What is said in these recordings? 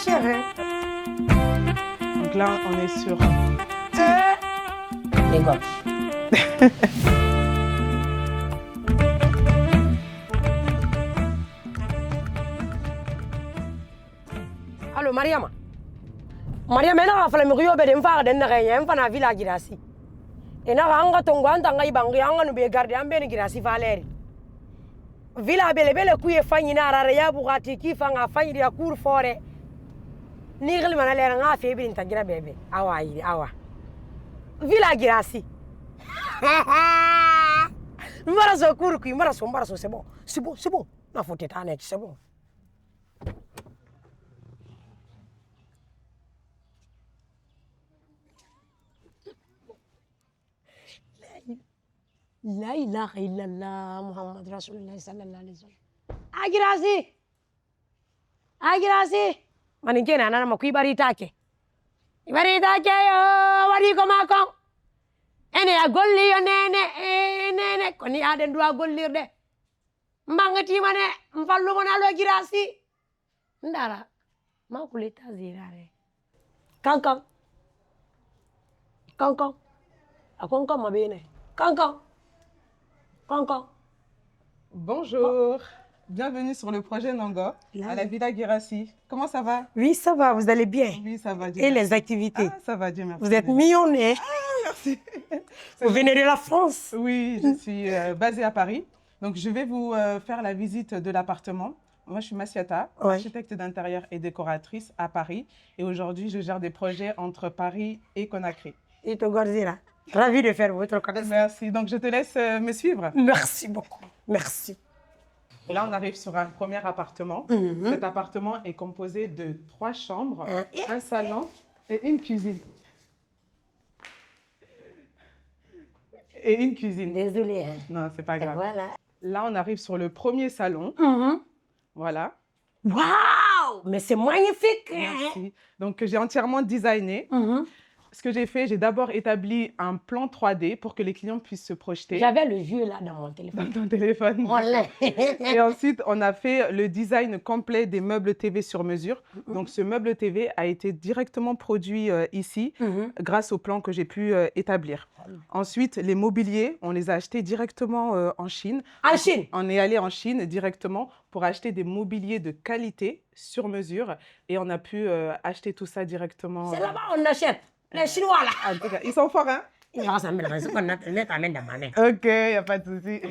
fraîcheur. Hein. Donc là, on est sur... Les gosses. Allô, Mariama. Mariama, elle a fait le mur, elle a fait le village girasi. Elle a fait le village girasi. Elle a fait le girasi. Villa bele bele kuye fanyi na rara ya bugati ki fanga fanyi dia kur fore ni gel mana le nga fe bin tagira bebe awa yi awa villa girasi mara so kur ku mara so c'est bon na faut être honnête c'est bon La ilaha illallah Muhammad Rasulullah sallallahu alaihi wasallam. Agirasi. Manikena nana makui bari take. Bari take yo wari ko makon. Ene ya golli yo nene koni aden dua gollirde. Mbangati mane mfallu mona lo girasi. Ndara makuleta zirare. Kankan. Akonkan mabene. Kankan. Bonjour, bienvenue sur le projet Nango, à la Villa Guérassi. Comment ça va? Oui, ça va, vous allez bien? Oui, ça va, Dieu Et merci. Les activités? Ça va, Dieu merci. Vous êtes mignonné. Merci. Vous venez de la France? Oui, je suis basée à Paris. Donc, je vais vous faire la visite de l'appartement. Moi, je suis Massiata, architecte d'intérieur et décoratrice à Paris. Et aujourd'hui, je gère des projets entre Paris et Conakry. Et ton Godzilla. Ravi de faire votre connaissance. Merci. Donc, je te laisse me suivre. Merci beaucoup. Merci. Là, on arrive sur un premier appartement. Cet appartement est composé de 3 chambres, un salon et une cuisine. Désolée. Hein. Non, c'est pas grave. Voilà. Là, on arrive sur le premier salon. Voilà. Waouh! Mais c'est magnifique. Merci. Donc, j'ai entièrement designé. Ce que j'ai fait, j'ai d'abord établi un plan 3D pour que les clients puissent se projeter. J'avais le jeu là dans mon téléphone. Dans ton téléphone. Voilà. Et ensuite, on a fait le design complet des meubles TV sur mesure. Donc, ce meuble TV a été directement produit ici grâce au plan que j'ai pu établir. Ensuite, les mobiliers, on les a achetés directement en Chine. En Chine? On est allé en Chine directement pour acheter des mobiliers de qualité sur mesure. Et on a pu acheter tout ça directement. C'est là-bas on achète. Les Chinois là. En tout cas, ils sont forts, hein? Ils vont s'en mettre dans Ok, il n'y a pas de souci.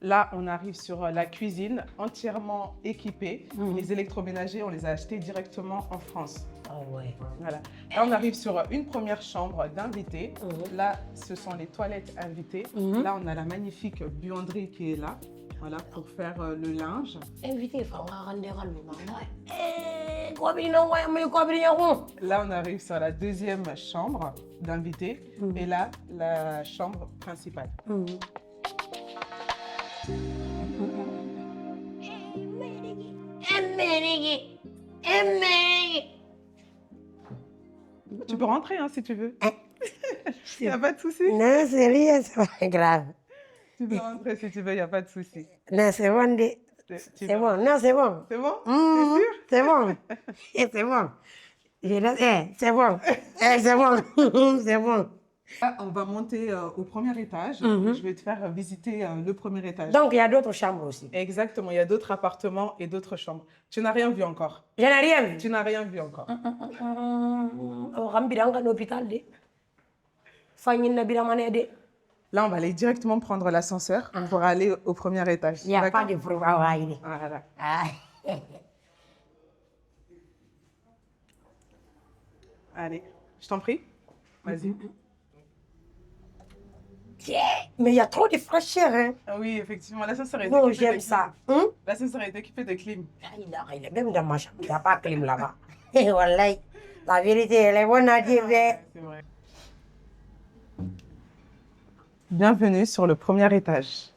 Là, on arrive sur la cuisine entièrement équipée. Les électroménagers, on les a achetés directement en France. Oh ouais. Voilà. Là, on arrive sur une première chambre d'invités. Là, ce sont les toilettes invitées. Là, on a la magnifique buanderie qui est là. Voilà, pour faire le linge. Invité, là, on arrive sur la deuxième chambre d'invités. Et là, la chambre principale. Tu peux rentrer hein, si tu veux. Il n'y a pas de souci. Non, c'est rien, c'est pas grave. Tu peux rentrer si tu veux, il n'y a pas de souci. Non, c'est bon. C'est bon, non, c'est bon. C'est bon? C'est sûr? C'est bon. C'est bon. C'est bon. C'est bon. C'est bon. Là, on va monter au premier étage. Je vais te faire visiter le premier étage. Donc, il y a d'autres chambres aussi. Exactement, il y a d'autres appartements et d'autres chambres. Tu n'as rien vu encore? Je n'ai rien vu. Tu n'as rien vu encore. Là, on va aller directement prendre l'ascenseur pour aller au premier étage. Il n'y a pas de problème. Voilà. Allez, je t'en prie. Vas-y. Mais il y a trop de fraîcheur. Hein? Ah oui, effectivement, l'ascenseur est Non, équipé de j'aime clim. ça. L'ascenseur est équipé de clim. Il est même dans ma chambre. Il n'y a pas de clim là-bas. Wallahi, la vérité, elle est bonne à dire. C'est vrai. Bienvenue sur le premier étage.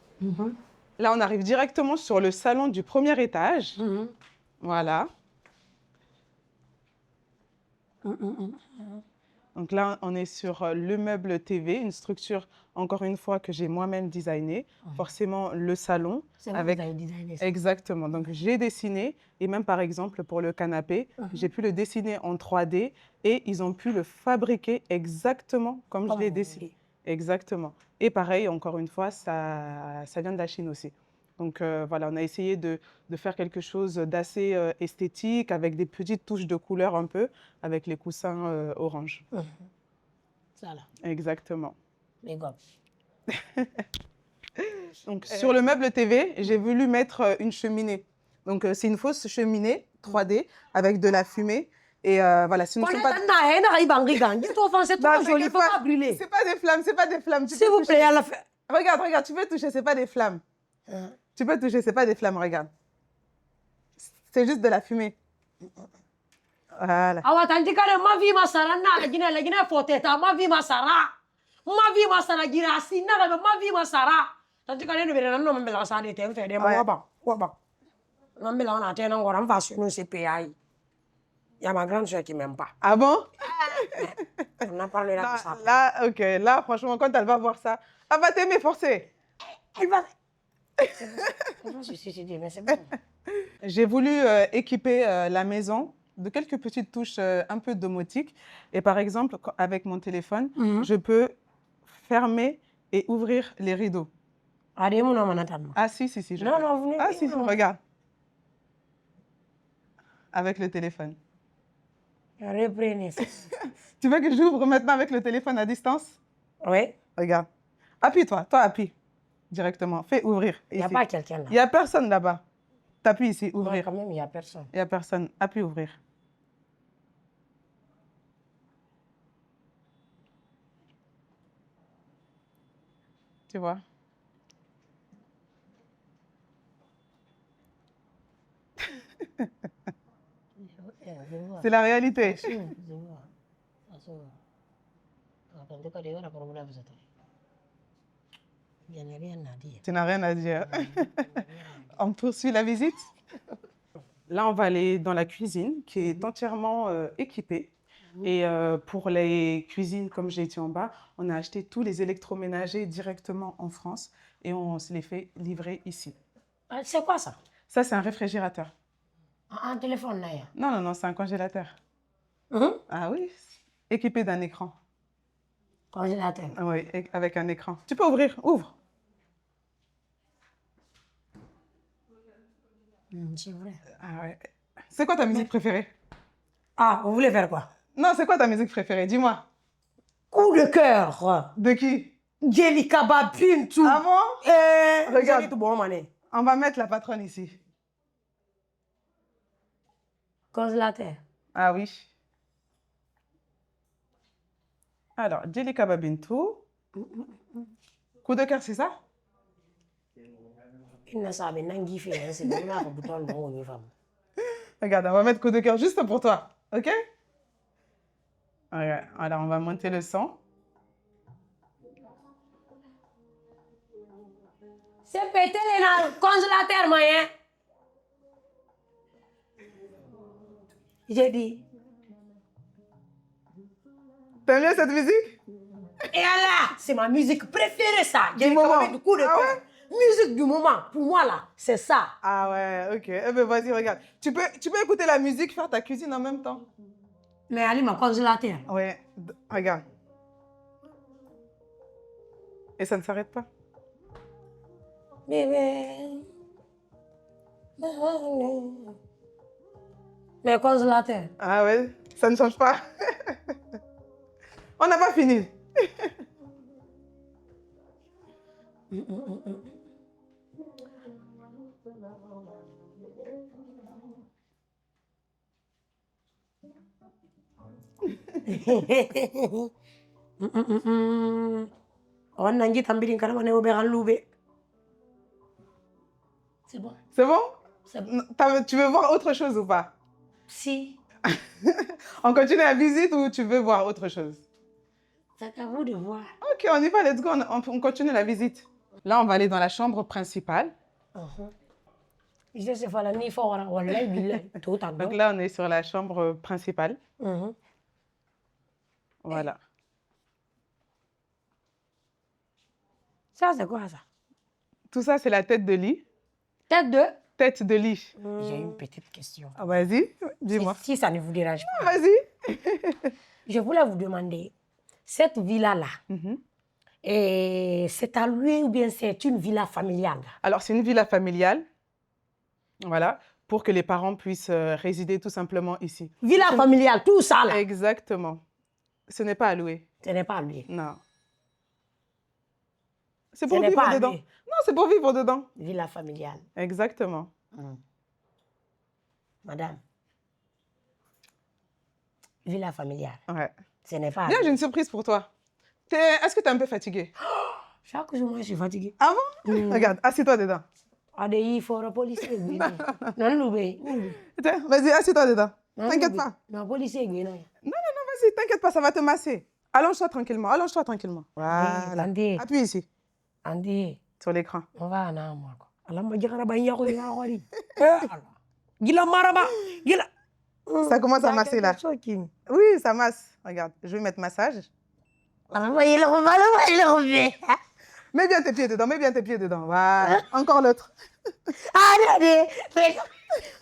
Là, on arrive directement sur le salon du premier étage. Voilà. Donc là, on est sur le meuble TV, une structure, encore une fois, que j'ai moi-même designée. Forcément, le salon. C'est vous avec... qui avez designé ça. Exactement. Donc, j'ai dessiné. Et même, par exemple, pour le canapé, j'ai pu le dessiner en 3D. Et ils ont pu le fabriquer exactement comme je l'ai dessiné. Exactement. Et pareil, encore une fois, ça vient de la Chine aussi. Donc voilà, on a essayé de faire quelque chose d'assez esthétique, avec des petites touches de couleur un peu, avec les coussins orange. Ça là. Exactement. Les gars. Donc sur le meuble TV, j'ai voulu mettre une cheminée. Donc c'est une fausse cheminée 3D avec de la fumée. Et voilà, ce ne sont pas... trop joli, il faut pas brûler. C'est pas des flammes, c'est pas des flammes. S'il vous plaît, à la fin. Regarde, regarde, tu peux toucher, c'est pas des flammes. Tu peux toucher, c'est pas des flammes, regarde. C'est juste de la fumée. Voilà. Awa tanti kare ma vi masara na la gina foteta ma vi masara gira si na ga ma vi masara tanti kare no bere no mbela sa de tem fe de ma wa ba no mbela na te na ngora mfa su no CPI. Il y a ma grande soeur qui m'aime pas. Ah bon? On a parlé là de ça. Là, ok, là, franchement, quand elle va voir ça, elle va t'aimer forcer. Elle va. Elle va se suicider, mais c'est bon. J'ai voulu équiper la maison de quelques petites touches un peu domotiques. Et par exemple, avec mon téléphone, je peux fermer et ouvrir les rideaux. Ah si, si, si. Non, vous Ah si, regarde. Avec le téléphone. Reprenez. Tu veux que j'ouvre maintenant avec le téléphone à distance? Oui. Regarde. Appuie-toi, toi appuie. Directement. Fais ouvrir. Il n'y a pas quelqu'un là. Il n'y a personne là-bas. T'appuies ici, ouvrir. Non, quand même, il n'y a personne. Il n'y a personne. Appuie, ouvrir. Tu vois? C'est la réalité. Tu n'as rien à dire. On poursuit la visite. Là, on va aller dans la cuisine qui est entièrement équipée. Et pour les cuisines, comme j'ai dit en bas, on a acheté tous les électroménagers directement en France et on se les fait livrer ici. C'est quoi ça? Ça, c'est un réfrigérateur. Un téléphone là? Non, non, non, c'est un congélateur. Ah oui, équipé d'un écran. Congélateur? Oui, avec un écran. Tu peux ouvrir, ouvre. C'est vrai. Ah ouais. C'est quoi ta musique préférée? Ah, vous voulez faire quoi? Non, c'est quoi ta musique préférée? Dis-moi. Coup de cœur. De qui? Jelika Babintu. Ah bon? Regarde. On va mettre la patronne ici. Congélateur. Ah oui. Alors, Jelika Babintu. Coup de cœur, c'est ça? Regarde, on va mettre coup de cœur juste pour toi. OK? Regarde, alors, on va monter le son. C'est pété le congélateur, moyen. J'ai dit. T'aimes bien cette musique? Et là, c'est ma musique préférée, ça. Du moment. Du coup de cœur. Musique du moment, pour moi, là, c'est ça. Ah ouais, ok. Eh ben, vas-y, regarde. Tu peux écouter la musique, faire ta cuisine en même temps. Mais allez, ma congélateur. Ouais, regarde. Et ça ne s'arrête pas. Bébé. Mais congélateur. Ah ouais, ça ne change pas. On n'a pas fini. C'est bon. C'est bon? C'est bon. Tu veux voir autre chose ou pas? Si. On continue la visite ou tu veux voir autre chose? C'est à vous de voir. Ok, on y va, let's go, on continue la visite. Là, on va aller dans la chambre principale. Donc là, on est sur la chambre principale. Voilà. Ça, c'est quoi ça? Tout ça, c'est la tête de lit. Tête de... Tête de lit. J'ai une petite question. Ah, vas-y, dis-moi. Si ça ne vous dérange pas. Vas-y. Je voulais vous demander, cette villa-là, Mhm. c'est à louer ou bien c'est une villa familiale? Alors, c'est une villa familiale. Voilà. Pour que les parents puissent résider tout simplement ici. Villa familiale, tout ça là. Exactement. Ce n'est pas à louer. Ce n'est pas à louer. Non. C'est Ce pour n'est vivre pas à dedans. louer. Non, c'est pour vivre dedans. Villa familiale. Exactement. Madame, villa familiale, Ouais. ce n'est pas à Viens, j'ai louer. une surprise pour toi. Est-ce que tu es un peu fatiguée? Chaque jour, moi, je suis fatiguée. Ah bon? Regarde, assieds-toi dedans. Il faut le policier. Non, non, Tiens, vas-y, assieds-toi dedans. T'inquiète pas. non, policier. Non, Vas-y, t'inquiète pas, ça va te masser. Allonge-toi tranquillement, allonge-toi tranquillement. Voilà. Andé, Appuie ici, Andé, sur l'écran. on va en avoir. Allah ma jigara ba yako ya wari. Gila maraba, gila. Ça commence à masser là. Oui, ça masse. Regarde, je vais mettre massage. Mets bien tes pieds dedans, mets bien tes pieds dedans. Voilà. Encore l'autre. Allez,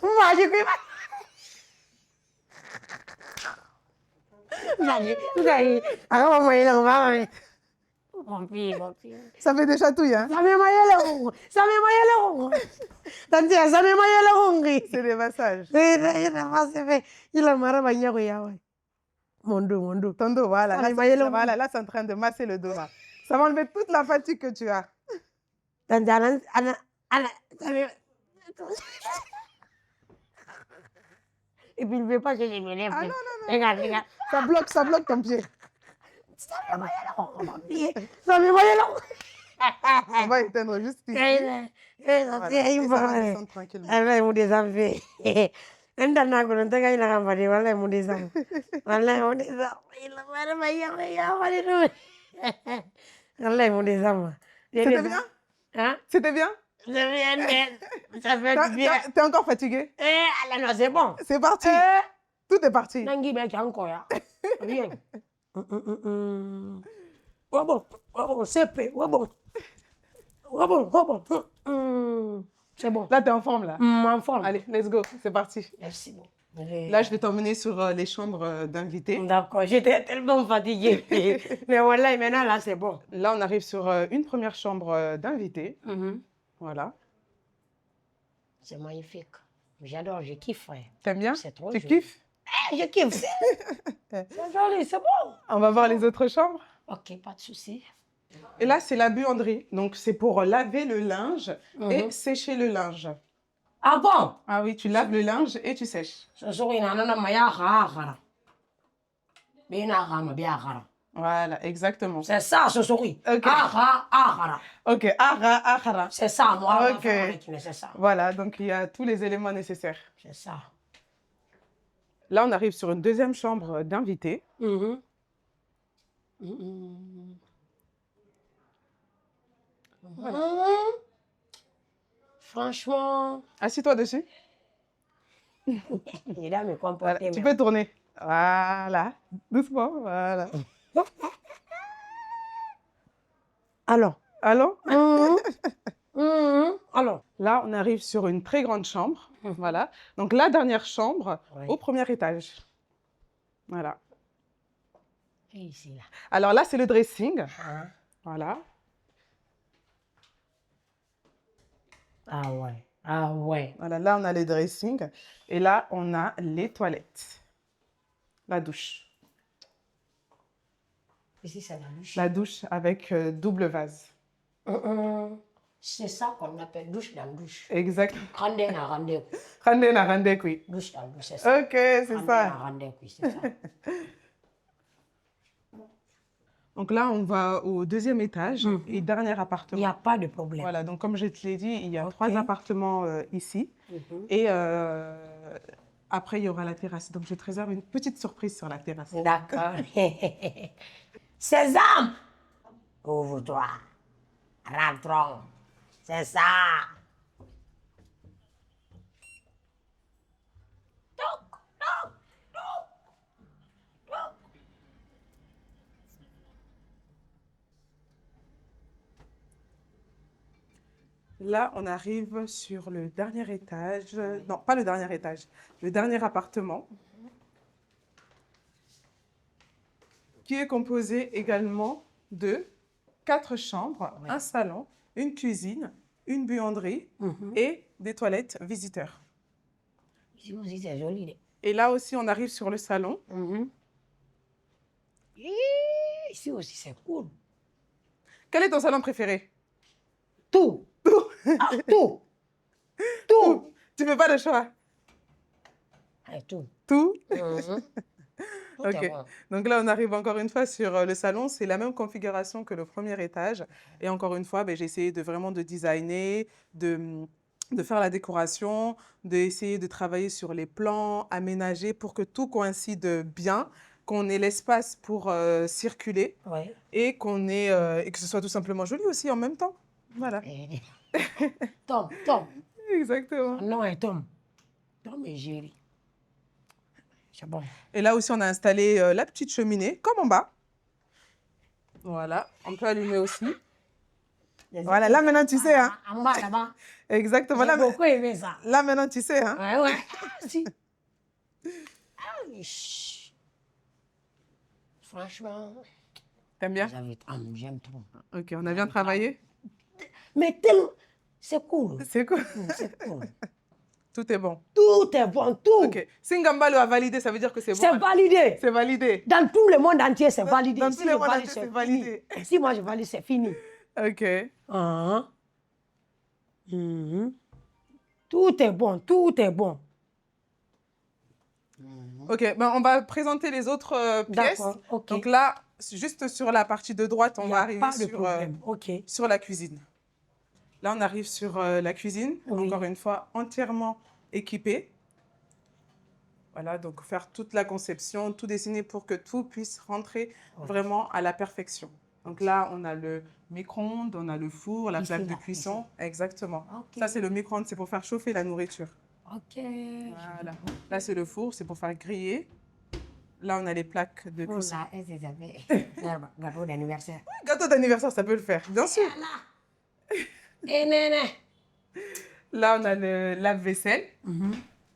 moi je peux pas. Mon fils. Ça fait des chatouilles, hein? Ça me C'est des massages. Mon dos. Ton dos, voilà. Ça Là, me maille le voilà, là, c'est en train de masser le dos. Là. Ça va enlever toute la fatigue que tu as. Et puis il ne veut pas que je me lève. Ah non, non, non. Regarde. Ça bloque ton pied. Ça me maille On va éteindre juste ici. Voilà. Et ça va descendre tranquillement. Wallahi mu de zambe. Enda na ko nta ga ina kambade wallahi mu de zambe. Wallahi mu de zambe. Ila mara ya wale no. Wallahi mu de zambe. C'était bien? Hein? C'était bien? C'est bien. Ça fait du bien. T'es encore fatigué? Allah no, c'est bon. C'est parti. Tout est parti. Nangi be encore ya. Bien. Wabo, c'est wabo. C'est bon. Là, t'es en forme, là. En forme. Allez, let's go. C'est parti. Merci beaucoup. Là, je vais t'emmener sur les chambres d'invités. D'accord, j'étais tellement fatiguée. Mais voilà, maintenant, là, c'est bon. Là, on arrive sur une première chambre d'invités. Voilà. C'est magnifique. J'adore, je kiffe, frère. T'aimes bien? C'est trop Tu joli. kiffes? Je kiffe. C'est joli, c'est bon. On va voir les autres chambres. Ok, pas de souci. Et là, c'est la buanderie. Donc, c'est pour laver le linge et sécher le linge. Ah bon? Ah oui, tu laves le linge et tu sèches. Voilà, exactement. C'est ça, ce souris. Ok. Ok, ahara. C'est ça, moi. Ok. C'est ça. Voilà, donc il y a tous les éléments nécessaires. C'est ça. Là, on arrive sur une deuxième chambre d'invités. Franchement, Assis-toi dessus. il a me Voilà, comporter. tu peux tourner. Voilà, doucement, voilà. Alors. Allons. Alors. Là, on arrive sur une très grande chambre. Voilà. Donc, la dernière chambre au premier étage. Voilà. Et ici, là. Alors là, c'est le dressing. Voilà. Ah ouais. Voilà, là, on a le dressing. Et là, on a les toilettes. La douche. Ici, c'est la douche. La douche avec double vase. C'est ça qu'on appelle douche dans douche. Exact. Rande na rande. Rande, oui. Douche dans douche, c'est ça. Ok, c'est ça. Rande, c'est ça. Donc là, on va au deuxième étage et dernier appartement. Il n'y a pas de problème. Voilà, donc comme je te l'ai dit, il y a 3 appartements ici. Et après, il y aura la terrasse. Donc, je te réserve une petite surprise sur la terrasse. D'accord. Sésame! Ouvre-toi. Rentrons. C'est ça. Là, on arrive sur le dernier étage. Non, pas le dernier étage. Le dernier appartement. Qui est composé également de 4 chambres, Ouais. un salon, une cuisine, une buanderie et des toilettes visiteurs. Ici aussi, c'est joli. Et là aussi, on arrive sur le salon. Ici aussi, c'est cool. Quel est ton salon préféré? Tout. Ah, tout. Tout. Tu ne fais pas de choix? Ah, tout. Tout? Tout Ok. est bon. Donc là, on arrive encore une fois sur le salon. C'est la même configuration que le premier étage. Et encore une fois, ben, j'ai essayé de vraiment de designer, de faire la décoration, d'essayer de travailler sur les plans, aménager pour que tout coïncide bien, qu'on ait l'espace pour circuler Ouais. et et que ce soit tout simplement joli aussi en même temps. Voilà. Tom, Tom. Exactement. Non, et Tom. Tom et Géry. C'est bon. Et là aussi, on a installé la petite cheminée, comme en bas. Voilà, on peut allumer aussi. Voilà, là maintenant tu sais, hein. En bas, là-bas. Exactement. J'ai beaucoup aimé ça. Là maintenant tu sais, hein. Ouais, ouais. Si. Ah, mais chut. Franchement, T'aimes bien? j'aime trop. Ok, on a bien travaillé. Mais tellement, c'est cool. C'est cool. C'est cool. Tout est bon. Tout est bon, tout. Ok. Si Ngambalo a validé, ça veut dire que c'est bon. C'est validé. C'est validé. Dans tout le monde entier, c'est validé. Dans Si tout le je monde valide, entier, c'est fini. validé. Si moi je valide, c'est fini. Ok. Ah. Mhm. Tout est bon, tout est bon. Ok, ben on va présenter les autres pièces. D'accord, ok. Donc là, juste sur la partie de droite, on Il n'y va a arriver pas de problème. Ok. sur la cuisine. Là, on arrive sur la cuisine, Oui. encore une fois, entièrement équipée. Voilà, donc faire toute la conception, tout dessiner pour que tout puisse rentrer vraiment à la perfection. Donc là, on a le micro-ondes, on a le four, la Ici, plaque de là, cuisson. Exactement. Ok. Ça, c'est le micro-ondes, c'est pour faire chauffer la nourriture. Ok. Voilà. Là, c'est le four, c'est pour faire griller. Là, on a les plaques de Pour cuisson. la gâteau d'anniversaire. Gâteau d'anniversaire, ça peut le faire, bien sûr. Et néné. Là, on a le lave-vaisselle.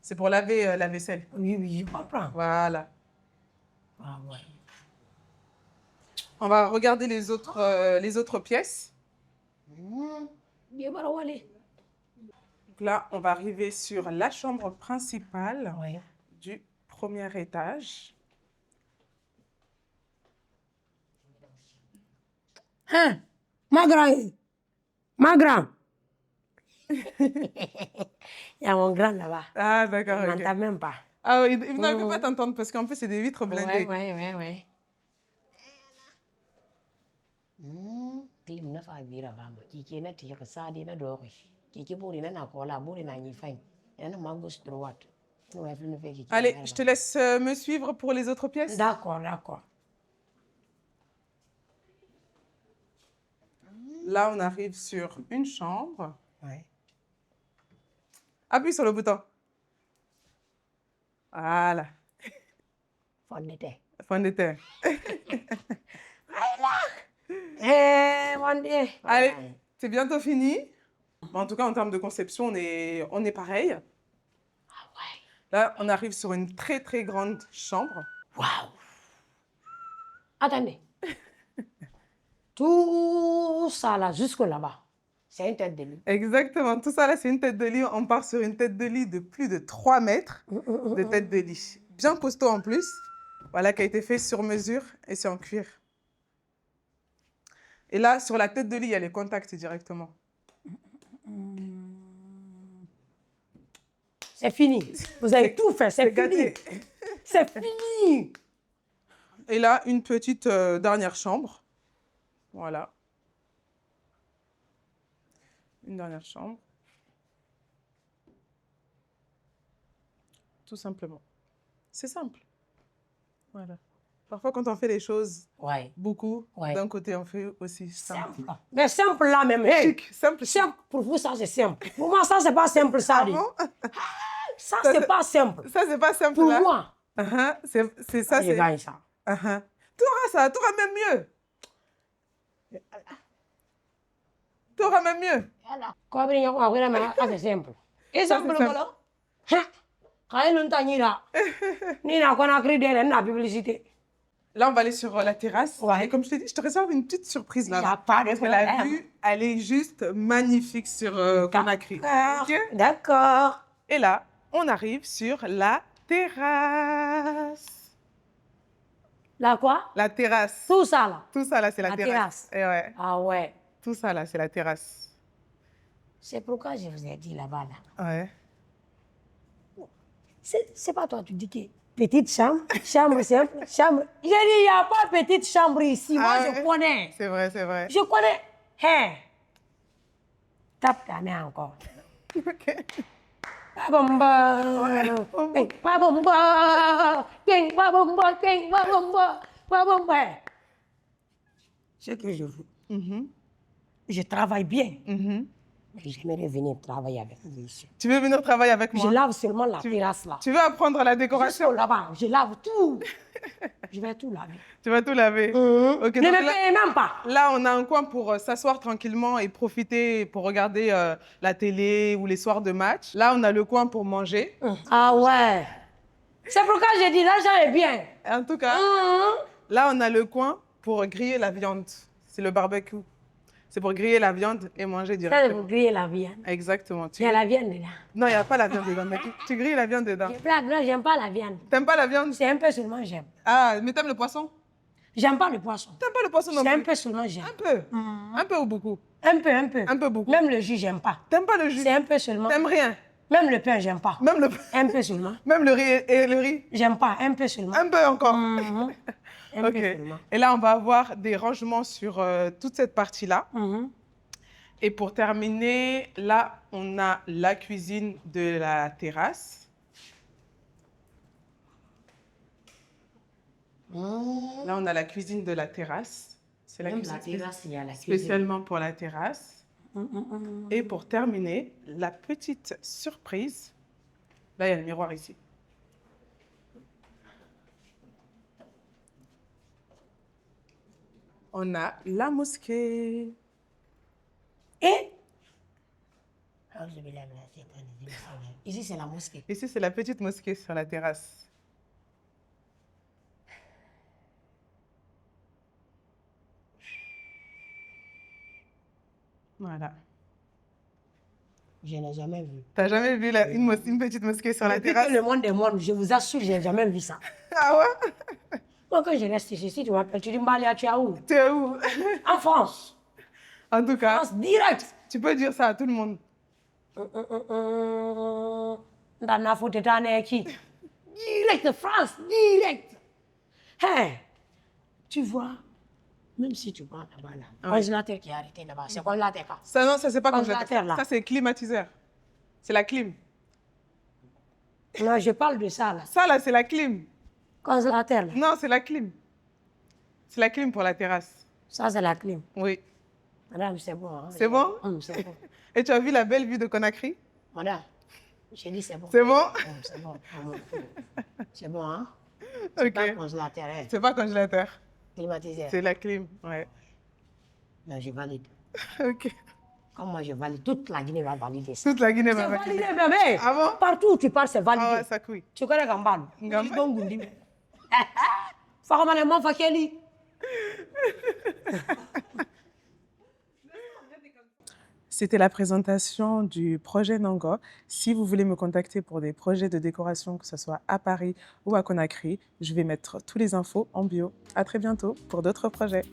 C'est pour laver la vaisselle. Oui, oui, je comprends. Voilà. Ah ouais. On va regarder les autres pièces. Bien, bah, allez. Donc là, on va arriver sur la chambre principale Oui. du premier étage. Hein? Ma grand. Ma grand. Il y a mon grand là-bas. Ah, Il d'accord. ne Ok. m'entend même pas. Ah oui, il ne peut pas t'entendre parce qu'en plus, c'est des vitres blindées. Oui. Tim na fa bira bamba kike na tiya ka sadi na dori kike bori na na kola bori na ni fain na mangos droite no wa film fait kike. Allez, je te laisse me suivre pour les autres pièces. D'accord. Là, on arrive sur une chambre. Ouais. Appuie sur le bouton. Voilà. Fond de terre. Fond de terre. Mon Dieu. Allez, c'est bientôt fini. Mais en tout cas, en termes de conception, on est pareil. Ah ouais. Là, on arrive sur une très, très grande chambre. Waouh. Attendez. Tout ça là, jusque là-bas, c'est une tête de lit. Exactement. Tout ça, là, c'est une tête de lit. On part sur une tête de lit de plus de 3 mètres de tête de lit. Bien costaud en plus. Voilà, qui a été fait sur mesure et c'est en cuir. Et là, sur la tête de lit, il y a les contacts directement. C'est fini. Vous avez tout fait, c'est fini. gâté. C'est fini. Et là, une petite dernière chambre. Voilà. Une dernière chambre. Tout simplement. C'est simple. Voilà. Parfois, quand on fait les choses Ouais. beaucoup, Ouais. d'un côté, on fait aussi simple. Simple. Mais simple là même. Hey. Chic, simple. Simple, pour vous, ça c'est simple. Pour moi, ça c'est pas simple, ça. Ah dit. bon? Ça c'est pas simple. Ça, c'est pas simple Pour là. moi, C'est ça, je c'est... gagne ça. Tu auras ça, tu auras même mieux. Tu auras même mieux. Voilà. Quoi, bien, c'est simple. Et Ça, simple, c'est voilà. Quand il y a ni n'a qu'on a créé la publicité. Là, on va aller sur la terrasse. Ouais. Et comme je t'ai dit, je te réserve une petite surprise Il n'y là. a pas de Parce que la problème. vue, elle est juste magnifique sur Conakry. D'accord. Ok. D'accord. Et là, on arrive sur la terrasse. Là, quoi? La terrasse. Tout ça, là. Tout ça là, c'est la La terrasse. terrasse. Et ouais. Ah ouais. Tout ça là, c'est la terrasse. C'est pourquoi je vous ai dit là-bas, là. Ouais. C'est pas toi, tu dis que petite chambre, chambre simple, chambre. J'ai dit, il n'y a pas petite chambre ici. Moi, Ah je ouais. connais. C'est vrai, c'est vrai. Je connais. Hein. Tape ta main encore. Ok. Babamba. Babamba. Babamba. Babamba. Babamba. Ce que je veux, Mhm, je travaille bien. mhm. Mais j'aimerais venir travailler avec vous ici. Tu veux venir travailler avec Je moi? lave seulement la terrasse là. Tu veux apprendre la Juste décoration? là-bas, je lave tout. Je vais tout laver. Tu vas tout laver? Ok, Ne donc me là, payez même pas. là, on a un coin pour s'asseoir tranquillement et profiter pour regarder la télé ou les soirs de match. Là, on a le coin pour manger. Ah ouais. C'est pourquoi j'ai dit l'argent est bien. En tout cas, là, on a le coin pour griller la viande. C'est le barbecue. C'est pour griller la viande et manger Ça, c'est directement. pour griller la viande. Exactement. Il y a la viande dedans. Non, il n'y a pas la viande dedans, mais tu grilles la viande dedans. Je blague, non, j'aime pas la viande. T'aimes pas la viande? C'est un peu seulement j'aime. Ah, mais t'aimes le poisson? J'aime pas le poisson. T'aimes pas le poisson non C'est un plus? peu seulement j'aime. Un peu. Un peu ou beaucoup? Un peu, un peu. Un peu beaucoup. Même le jus, j'aime pas. T'aimes pas le jus? C'est un peu seulement. T'aimes rien? Même le pain, j'aime pas. Même le, Un peu seulement. même le riz et le riz? J'aime pas, un peu seulement. Un peu encore. Un Ok. peu seulement. Et là, on va avoir des rangements sur toute cette partie-là. Mhm. Et pour terminer, là, on a la cuisine de la terrasse. Là, on a la cuisine de la terrasse. C'est la Même cuisine la terrasse, il y a la cuisine. spécialement pour la terrasse. Et pour terminer, la petite surprise. Là, il y a le miroir ici. On a la mosquée. Et ici, c'est la mosquée. Ici, c'est la petite mosquée sur la terrasse. Voilà. Je n'ai jamais vu. T'as jamais vu une petite mosquée sur la Depuis terrasse? que le monde est monde, je vous assure, je n'ai jamais vu ça. Ah ouais? Moi, quand je reste ici, si tu m'appelles, tu dis Mbalia, tu es où? Tu es où? En France. En tout cas, France, direct. tu peux dire ça à tout le monde. Dans la faute, qui? Direct, France, direct. Hein? Tu vois, même si tu prends là-bas, là, congélateur qui est arrêté là-bas, c'est congélateur quoi? Ça, non, ça, c'est pas Congélateur, congélateur. là. Ça, c'est climatiseur. C'est la clim. Non, je parle de ça là. Ça, là, c'est la clim. Congélateur là. Non, c'est la clim. C'est la clim pour la terrasse. Ça, c'est la clim. Oui. Madame, c'est bon. Hein? C'est bon? C'est bon. Et tu as vu la belle vue de Conakry? Madame, j'ai dit c'est bon. C'est bon? C'est bon. C'est bon, hein? Ok. Pas congélateur, hein? C'est pas congélateur. Climatiseur. C'est la clim. Ouais. Non, je valide. Ok. Comme moi, je valide. Toute la Guinée va valider ça. Toute la Guinée C'est va validé, valider. bébé. Ah bon? Partout où tu parles, c'est validé. Ah ouais, ça couille. Tu connais Gambal? Gambal. Fakamane Fakeli. C'était la présentation du projet Nango. Si vous voulez me contacter pour des projets de décoration, que ce soit à Paris ou à Conakry, je vais mettre tous les infos en bio. À très bientôt pour d'autres projets.